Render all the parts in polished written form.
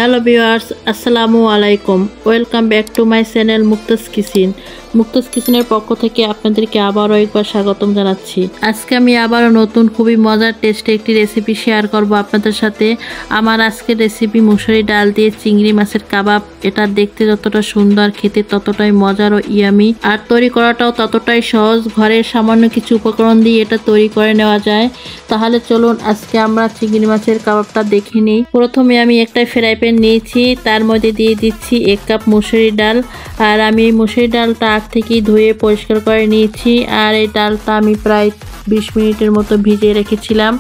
Hello viewers, আসসালামু আলাইকুম। Welcome back to my channel Mukta's kitchen. Mukta's কিচেনের পক্ষ থেকে আপনাদেরকে আবারও একবার স্বাগতম জানাচ্ছি। আজকে আমি আবারও নতুন খুবই মজার টেস্টে একটি রেসিপি শেয়ার করব আপনাদের সাথে। আমার আজকের রেসিপি মুসুরি ডাল দিয়ে চিংড়ি মাছের কাবাব। এটা দেখতে যতটা সুন্দর, খেতে ততটাই মজার ও ইয়ামি, আর তৈরি করাটাও ততটাই সহজ। ঘরের সামান্য কিছু উপকরণ দিয়ে এটা তৈরি করে নেওয়া যায়। তাহলে চলুন আজকে আমরা চিংড়ি মাছের কাবাবটা দেখে নিই। প্রথমে আমি একটা ফ্রাই প্যান নিয়েছি, তার মধ্যে দিয়ে দিচ্ছি 1 কাপ মুসুরি ডাল। আর আমি এই মুসুরি ডালটা আগ থেকেই ধুয়ে পরিষ্কার করে নিয়েছি। আর এই ডালটা আমি প্রায় 20 মিনিটের মতো ভিজিয়ে রেখেছিলাম,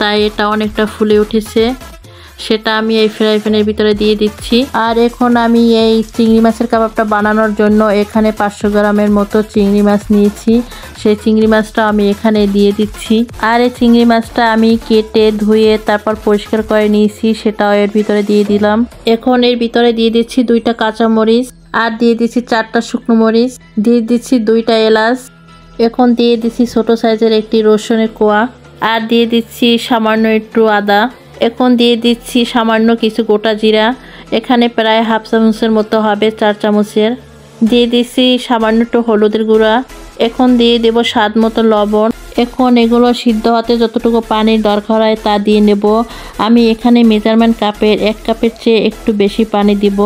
তাই এটা অনেকটা ফুলে উঠেছে। সেটা আমি এই ফ্রাই প্যানের ভিতরে দিয়ে দিচ্ছি। আর এখন আমি এই চিংড়ি মাছের কাবাবটা বানানোর জন্য এখানে 500 গ্রামের মতো চিংড়ি মাছ নিয়েছি। সেই চিংড়ি মাছটা আমি এখানে দিয়ে দিচ্ছি। আর এই চিংড়ি মাছটা আমি কেটে ধুয়ে তারপর পরিষ্কার করে নিয়েছি, সেটাও এর ভিতরে দিয়ে দিলাম। এখন এর ভিতরে দিয়ে দিচ্ছি 2টা কাঁচামরিচ, আর দিয়ে দিচ্ছি 4টা শুকনো মরিচ, দিয়ে দিচ্ছি 2টা এলাচ। এখন দিয়ে দিচ্ছি ছোট সাইজের একটি রসুনের কোয়া, আর দিয়ে দিচ্ছি সামান্য একটু আদা। এখন দিয়ে দিচ্ছি সামান্য কিছু গোটা জিরা, এখানে প্রায় হাফ চামচের মতো হবে, 4 চামচের। দিয়ে দিচ্ছি সামান্য একটু হলুদের গুঁড়া। এখন দিয়ে দেব স্বাদ মতো লবণ। এখন এগুলো সিদ্ধ হতে যতটুকু পানির দরকার হয় তা দিয়ে নেব। আমি এখানে মেজারমেন্ট কাপের 1 কাপের চেয়ে একটু বেশি পানি দিব।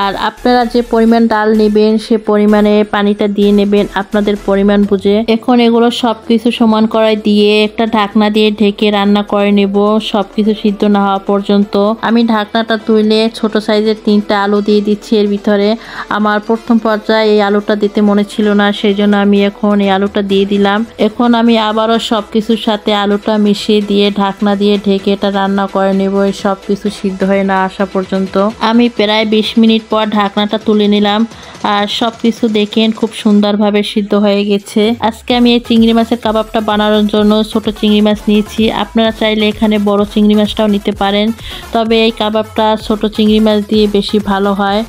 আর আপনারা যে পরিমাণ ডাল নেবেন সে পরিমাণে পানিটা দিয়ে নেবেন আপনাদের পরিমাণ বুঝে। এখন এগুলো সব কিছু সমান কড়াই দিয়ে একটা ঢাকনা দিয়ে ঢেকে রান্না করে নেব সব কিছু সিদ্ধ না হওয়া পর্যন্ত। আমি ঢাকনাটা তুলে ছোট সাইজের 3টা আলু দিয়ে দিচ্ছি এর ভিতরে। আমার প্রথম পর্যায়ে এই আলুটা দিতে মনে ছিল না, সেই জন্য আমি এখন এই আলুটা দিয়ে দিলাম। এখন আমি আবারও সব কিছুর সাথে আলুটা মিশিয়ে দিয়ে ঢাকনা দিয়ে ঢেকে এটা রান্না করে নেব এই সব কিছু সিদ্ধ হয়ে না আসা পর্যন্ত। আমি প্রায় 20 মিনিট পর ঢাকনাটা তুলে নিলাম, আর সবকিছু দেখেন খুব সুন্দরভাবে সিদ্ধ হয়ে গেছে। আজকে আমি এই চিংড়ি মাছের কাবাবটা বানানোর জন্য ছোট চিংড়ি মাছ নিয়েছি। আপনারা চাইলে এখানে বড় চিংড়ি মাছটাও নিতে পারেন, তবে এই কাবাবটা ছোট চিংড়ি মাছ দিয়ে বেশি ভালো হয়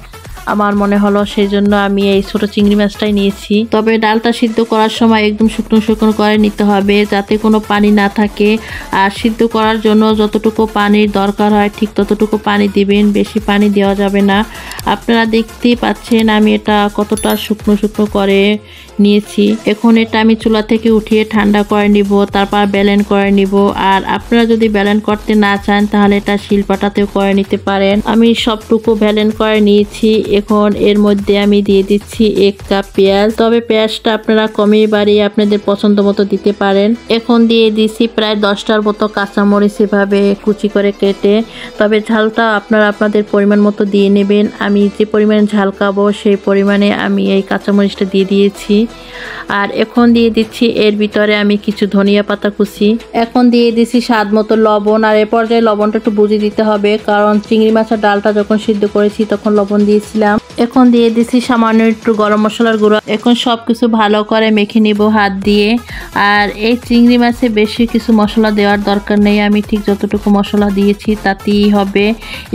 আমার মনে হলো, সেই জন্য আমি এই ছোট চিংড়ি মাছটাই নিয়েছি। তবে ডালটা সিদ্ধ করার সময় একদম শুকনো শুকনো করে নিতে হবে, যাতে কোনো পানি না থাকে। আর সিদ্ধ করার জন্য যতটুকু পানির দরকার হয় ঠিক ততটুকু পানি দিবেন, বেশি পানি দেওয়া যাবে না। আপনারা দেখতেই পাচ্ছেন আমি এটা কতটা শুকনো শুকনো করে নিয়েছি। এখন এটা আমি চুলা থেকে উঠিয়ে ঠান্ডা করে নিব, তারপর ব্যালেন্ড করে নিব। আর আপনারা যদি ব্যালেন্ড করতে না চান তাহলে এটা শিলপাটাতেও করে নিতে পারেন। আমি সবটুকু ব্যালেন্ড করে নিয়েছি। এখন এর মধ্যে আমি দিয়ে দিচ্ছি 1 কাপ পেঁয়াজ, তবে পেঁয়াজটা আপনারা কমিয়ে বাড়িয়ে আপনাদের পছন্দ মতো দিতে পারেন। এখন দিয়ে দিচ্ছি প্রায় 10টার মতো কাঁচামরিচ এভাবে কুচি করে কেটে, তবে ঝালটা আপনারা আপনাদের পরিমাণ মতো দিয়ে নেবেন। আমি যে পরিমাণে ঝাল খাবো সেই পরিমাণে আমি এই কাঁচামরিচটা দিয়ে দিয়েছি। আর এখন দিয়ে দিচ্ছি এর ভিতরে আমি কিছু ধনিয়া পাতা কুচি। এখন দিয়ে দিচ্ছি স্বাদ মতো লবণ, আর এ পর্যায়ে লবণটা একটু বুঝে দিতে হবে, কারণ চিংড়ি মাছের ডালটা যখন সিদ্ধ করেছি তখন লবণ দিয়েছিলাম। এখন দিয়ে দিচ্ছি সামান্য একটু গরম মশলার গুঁড়ো। এখন সব কিছু ভালো করে মেখে নিব হাত দিয়ে। আর এই চিংড়ি মাছে বেশি কিছু মশলা দেওয়ার দরকার নেই, আমি ঠিক যতটুকু মশলা দিয়েছি তাতেই হবে,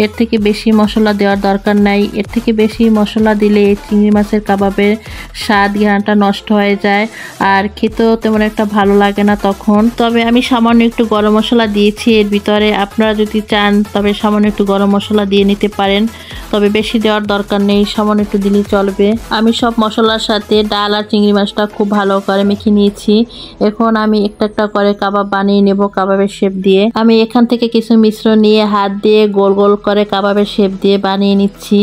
এর থেকে বেশি মশলা দেওয়ার দরকার নাই। এর থেকে বেশি মশলা দিলে এই চিংড়ি মাছের কাবাবের স্বাদ ঘ্রাণটা নষ্ট হয়ে যায়, আর খেতেও তেমন একটা ভালো লাগে না তখন। তবে আমি সামান্য একটু গরম মশলা দিয়েছি এর ভিতরে, আপনারা যদি চান তবে সামান্য একটু গরম মশলা দিয়ে নিতে পারেন, তবে বেশি দেওয়ার দরকার নেই, সামান্য একটু দিলেই চলবে। আমি সব মশলার সাথে ডাল আর চিংড়ি মাছটা খুব ভালো করে মেখে নিয়েছি। এখন আমি একটা একটা করে কাবাব বানিয়ে নেব কাবাবের শেপ দিয়ে। আমি এখান থেকে কিছু মিশ্রণ নিয়ে হাত দিয়ে গোল গোল করে কাবাবের শেপ দিয়ে বানিয়ে নিচ্ছি।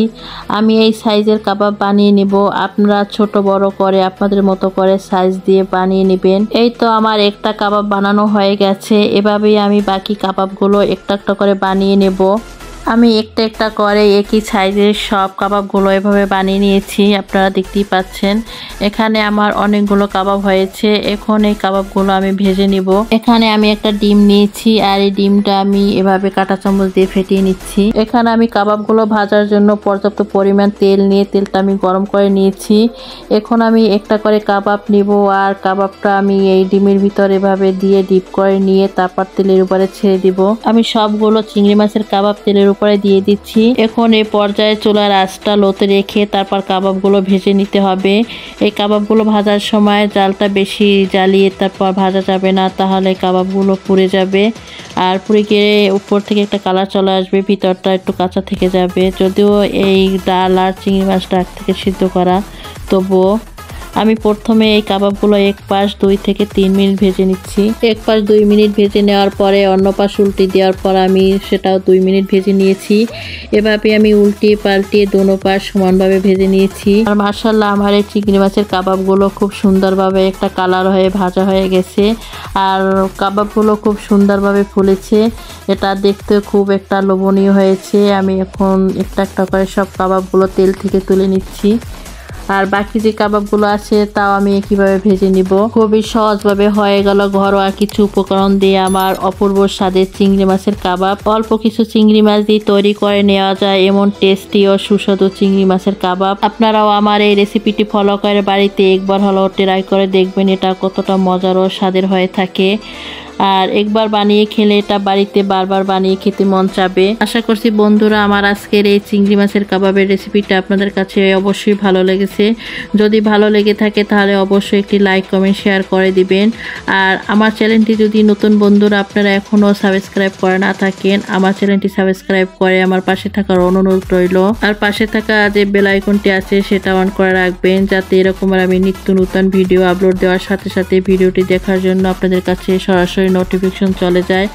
আমি এই সাইজের কাবাব বানিয়ে নেব, আপনারা ছোট বড় করে আপনাদের মতো করে সাইজ দিয়ে বানিয়ে নেবেন। এই তো আমার একটা কাবাব বানানো হয়ে গেছে। এভাবেই আমি বাকি কাবাবগুলো একটা একটা করে বানিয়ে নেব। আমি একটা একটা করে একই সাইজের সব কাবাবগুলো এভাবে বানিয়ে নিয়েছি, আপনারা দেখতেই পাচ্ছেন। এখানে আমার অনেকগুলো কাবাব হয়েছে। এখন এই কাবাবগুলো আমি ভেজে নিব। এখানে আমি একটা ডিম নিয়েছি, আর এই ডিমটা আমি এভাবে কাঁটা চামচ দিয়ে ফেটিয়ে নিচ্ছি। এখানে আমি কাবাবগুলো ভাজার জন্য পর্যাপ্ত পরিমাণ তেল নিয়ে তেলটা আমি গরম করে নিয়েছি। এখন আমি একটা করে কাবাব নিব, আর কাবাবটা আমি এই ডিমের ভিতরে এভাবে দিয়ে ডিপ করে নিয়ে তারপর তেলের উপরে ছেড়ে দিব। আমি সবগুলো চিংড়ি মাছের কাবাব তেলের উপরে দিয়ে দিচ্ছি। এখন এই পর্যায়ে চুলার আঁচটা লোতে রেখে তারপর কাবাবগুলো ভেজে নিতে হবে। এই কাবাবগুলো ভাজার সময় জালটা বেশি জ্বালিয়ে তারপর ভাজা যাবে না, তাহলে কাবাবগুলো পুড়ে যাবে। আর পুড়ে গিয়ে উপর থেকে একটা কালার চলে আসবে, ভিতরটা একটু কাঁচা থেকে যাবে। যদিও এই ডাল আর চিংড়ি মাছটা আগ থেকে সিদ্ধ করা, তবুও আমি প্রথমে এই কাবাবগুলো এক পাশ 2 থেকে 3 মিনিট ভেজে নিচ্ছি। এক পাশ 2 মিনিট ভেজে নেওয়ার পরে অন্য পাশ উল্টে দেওয়ার পর আমি সেটাও 2 মিনিট ভেজে নিয়েছি। এভাবে আমি উল্টিয়ে পাল্টিয়ে দোনো পাশ সমানভাবে ভেজে নিয়েছি। আর মাশাআল্লাহ আমার এই চিংড়ি মাছের কাবাবগুলো খুব সুন্দরভাবে একটা কালার হয়ে ভাজা হয়ে গেছে। আর কাবাবগুলো খুব সুন্দরভাবে ফুলেছে, এটা দেখতে খুব একটা লোভনীয় হয়েছে। আমি এখন একটা একটা করে সব কাবাবগুলো তেল থেকে তুলে নিচ্ছি। আর বাকি যে কাবাবগুলো আছে তাও আমি একইভাবে ভেজে নিব। খুবই সহজভাবে হয়ে গেল ঘরোয়া কিছু উপকরণ দিয়ে আমার অপূর্ব স্বাদের চিংড়ি মাছের কাবাব। অল্প কিছু চিংড়ি মাছ দিয়ে তৈরি করে নেওয়া যায় এমন টেস্টি ও সুস্বাদু চিংড়ি মাছের কাবাব। আপনারাও আমার এই রেসিপিটি ফলো করে বাড়িতে একবার হলেও ট্রাই করে দেখবেন এটা কতটা মজার ও স্বাদের হয়ে থাকে। আর একবার বানিয়ে খেলে এটা বাড়িতে বারবার বানিয়ে খেতে মন চাবে। আশা করছি বন্ধুরা আমার আজকের এই চিংড়ি মাছের কাবাবের রেসিপিটা আপনাদের কাছে অবশ্যই ভালো লেগেছে। যদি ভালো লেগে থাকে তাহলে অবশ্যই একটি লাইক কমেন্ট শেয়ার করে দিবেন। আর আমার চ্যানেলটি যদি নতুন বন্ধুরা আপনারা এখনও সাবস্ক্রাইব করে না থাকেন, আমার চ্যানেলটি সাবস্ক্রাইব করে আমার পাশে থাকার অনুরোধ রইল। আর পাশে থাকা যে বেল আইকনটি আছে সেটা অন করে রাখবেন, যাতে এরকম আমি নিত্য নতুন ভিডিও আপলোড দেওয়ার সাথে সাথে ভিডিওটি দেখার জন্য আপনাদের কাছে সরাসরি নোটিফিকেশন চলে যায়।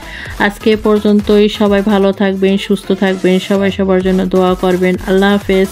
আজকে পর্যন্তই, সবাই ভালো থাকবেন, সুস্থ থাকবেন, সবাই সবার জন্য দোয়া করবেন। আল্লাহ হাফেজ।